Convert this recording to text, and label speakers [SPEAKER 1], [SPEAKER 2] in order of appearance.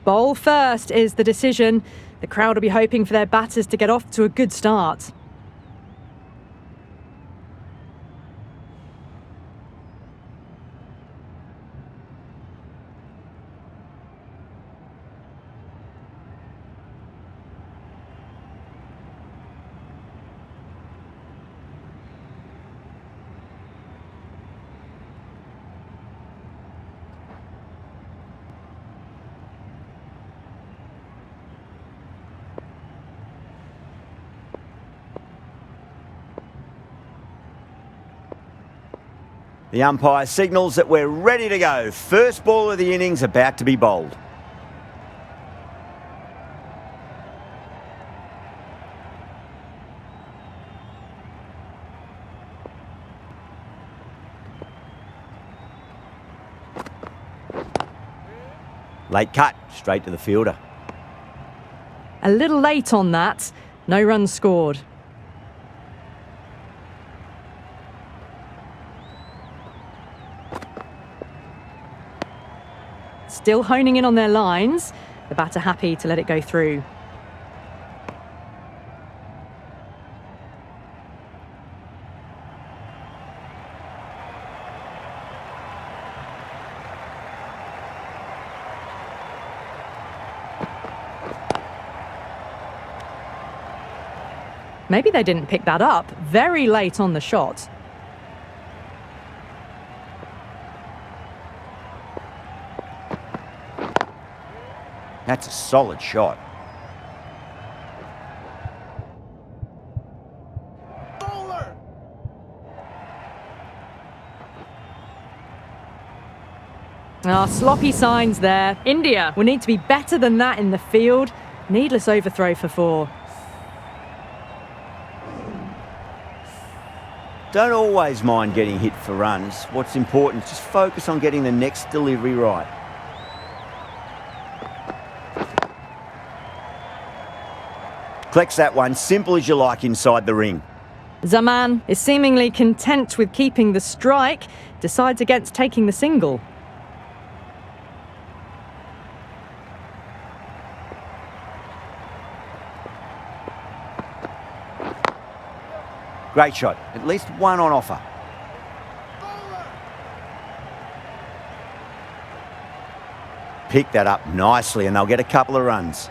[SPEAKER 1] Bowl first is the decision. The crowd will be hoping for their batters to get off to a good start.
[SPEAKER 2] The umpire signals that we're ready to go. First ball of the innings about to be bowled. Late cut, straight to the fielder.
[SPEAKER 1] A little late on that. No runs scored. Still honing in on their lines. The batter happy to let it go through. Maybe they didn't pick that up. Very late on the shot.
[SPEAKER 2] That's a solid shot.
[SPEAKER 3] Bowler!
[SPEAKER 1] Sloppy signs there. India will need to be better than that in the field. Needless overthrow for 4.
[SPEAKER 2] Don't always mind getting hit for runs. What's important is just focus on getting the next delivery right. Collects that one, simple as you like inside the ring.
[SPEAKER 1] Zaman is seemingly content with keeping the strike, decides against taking the single.
[SPEAKER 2] Great shot, at least one on offer. Pick that up nicely and they'll get a couple of runs.